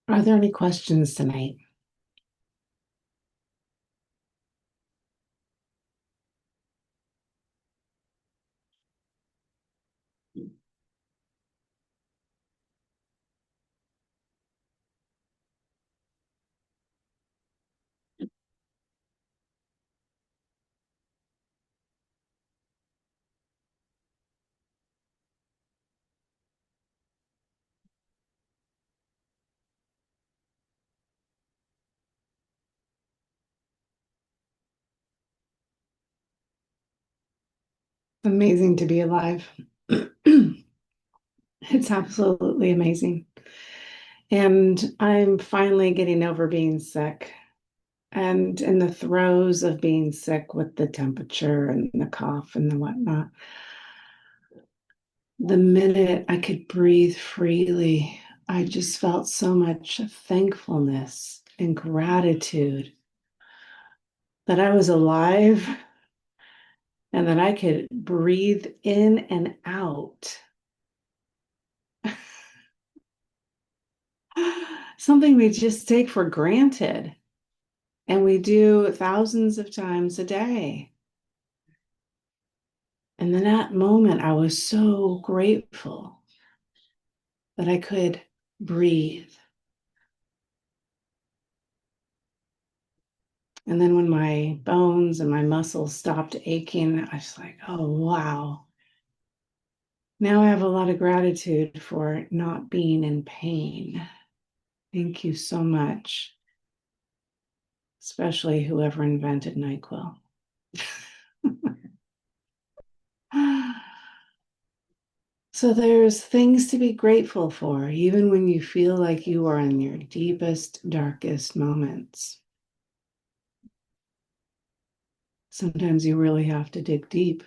Are there any questions tonight? Amazing to be alive. It's absolutely amazing. And I'm finally getting over being sick and in the throes of being sick with the temperature and the cough and the whatnot. The minute I could breathe freely, I just felt so much thankfulness and gratitude that I was alive and that I could breathe in and out. Something we just take for granted, and we do thousands of times a day. And in that moment, I was so grateful that I could breathe. And then when my bones and my muscles stopped aching, I was like, oh, wow. Now I have a lot of gratitude for not being in pain. Thank you so much, especially whoever invented NyQuil. So there's things to be grateful for, even when you feel like you are in your deepest, darkest moments. Sometimes you really have to dig deep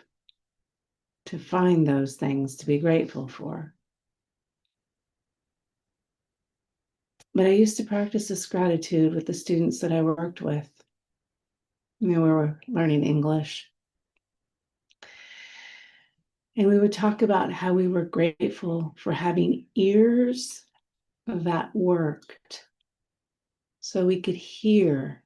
to find those things to be grateful for. But I used to practice this gratitude with the students that I worked with. We were learning English. And we would talk about how we were grateful for having ears that worked so we could hear.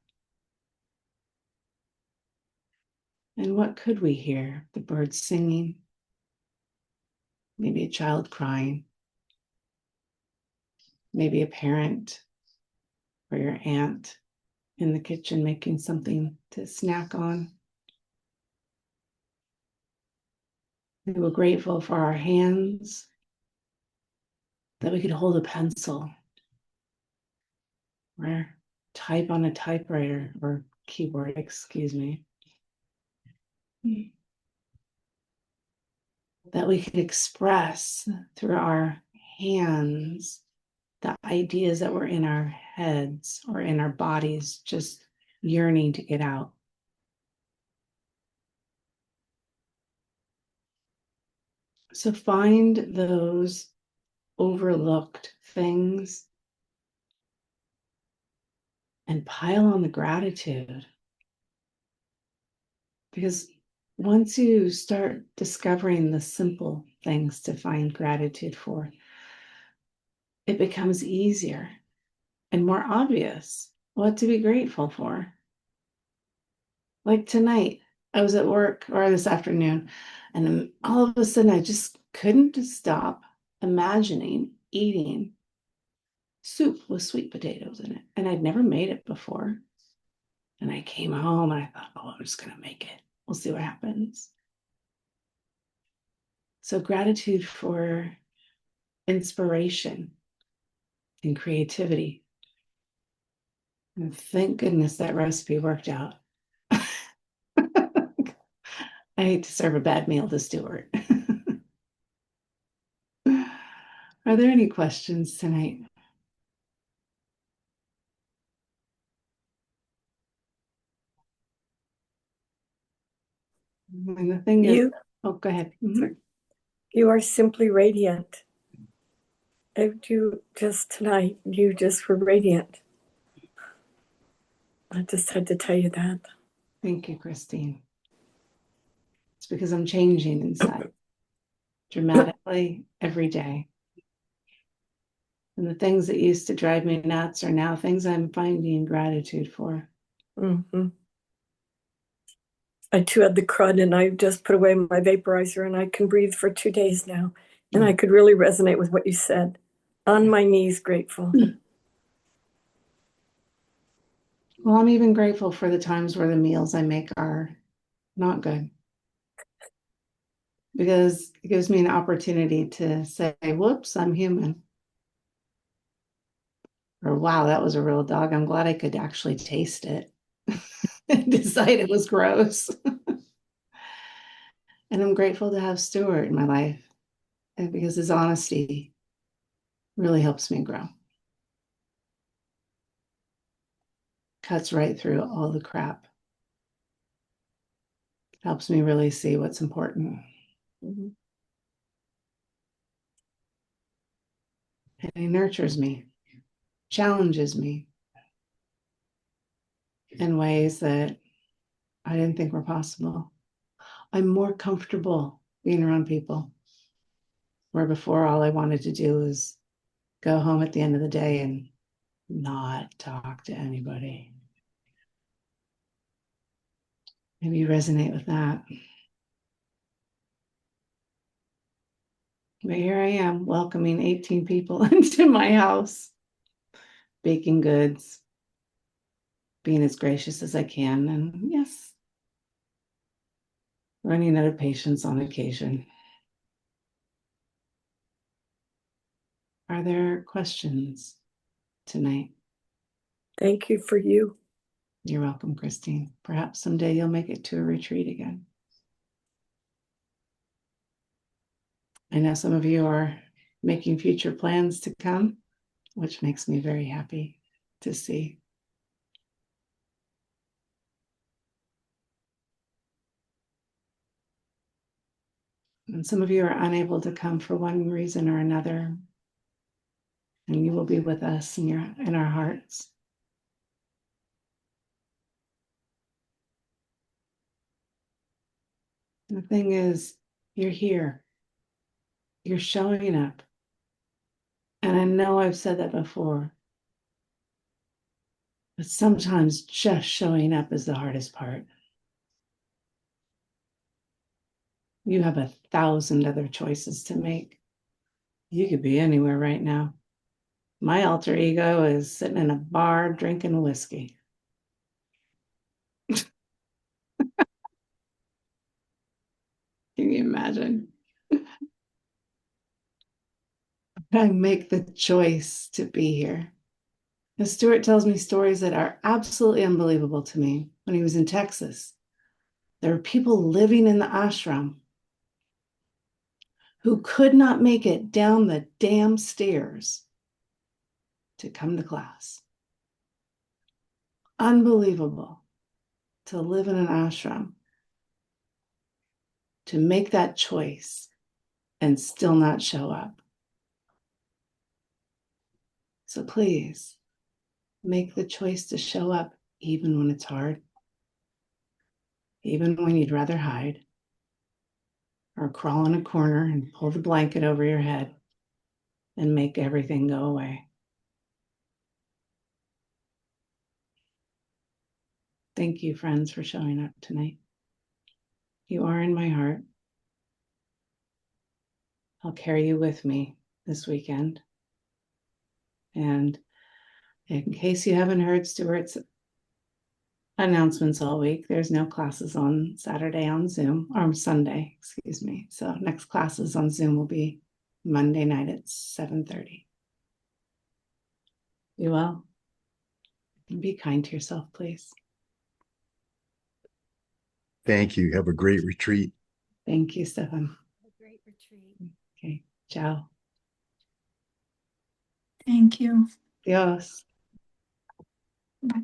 And what could we hear? The birds singing, maybe a child crying, maybe a parent or your aunt in the kitchen making something to snack on. We were grateful for our hands, that we could hold a pencil or type on a typewriter or keyboard, excuse me. That we could express through our hands the ideas that were in our heads or in our bodies, just yearning to get out. So find those overlooked things and pile on the gratitude. Because once you start discovering the simple things to find gratitude for, it becomes easier and more obvious what to be grateful for. Like tonight, I was at work or this afternoon, and all of a sudden I just couldn't stop imagining eating soup with sweet potatoes in it. And I'd never made it before. And I came home and I thought, oh, I'm just going to make it. We'll see what happens. So, gratitude for inspiration and creativity. And thank goodness that recipe worked out. I hate to serve a bad meal to Stuart. Are there any questions tonight? And the thing is, oh, go ahead. Mm-hmm. You are simply radiant. You just tonight, you just were radiant. I just had to tell you that. Thank you, Christine. It's because I'm changing inside dramatically every day. And the things that used to drive me nuts are now things I'm finding gratitude for. Mm-hmm. I too had the crud and I just put away my vaporizer and I can breathe for 2 days now. And I could really resonate with what you said. On my knees, grateful. Well, I'm even grateful for the times where the meals I make are not good, because it gives me an opportunity to say, whoops, I'm human. Or, wow, that was a real dog. I'm glad I could actually taste it and decide it was gross. And I'm grateful to have Stuart in my life because his honesty really helps me grow. Cuts right through all the crap. Helps me really see what's important. Mm-hmm. And he nurtures me, challenges me in ways that I didn't think were possible. I'm more comfortable being around people, where before all I wanted to do was go home at the end of the day and not talk to anybody. Maybe you resonate with that. But here I am welcoming 18 people into my house, baking goods, being as gracious as I can, and yes, running out of patience on occasion. Are there questions tonight? Thank you for you. You're welcome, Christine. Perhaps someday you'll make it to a retreat again. I know some of you are making future plans to come, which makes me very happy to see. And some of you are unable to come for one reason or another, and you will be with us in our hearts. And the thing is, you're here. You're showing up. And I know I've said that before, but sometimes just showing up is the hardest part. You have 1,000 other choices to make. You could be anywhere right now. My alter ego is sitting in a bar drinking whiskey. Can you imagine? I make the choice to be here. And Stuart tells me stories that are absolutely unbelievable to me. When he was in Texas, there were people living in the ashram who could not make it down the damn stairs to come to class. Unbelievable to live in an ashram, to make that choice and still not show up. So please make the choice to show up even when it's hard, even when you'd rather hide or crawl in a corner and pull the blanket over your head and make everything go away. Thank you, friends, for showing up tonight. You are in my heart. I'll carry you with me this weekend. And in case you haven't heard Stuart's announcements all week, there's no classes on Saturday on Zoom, or Sunday, excuse me. So next classes on Zoom will be Monday night at 7:30. You well? Be kind to yourself, please. Thank you. Have a great retreat. Thank you, Stefan. A great retreat. Okay, ciao. Thank you. Adios. Bye.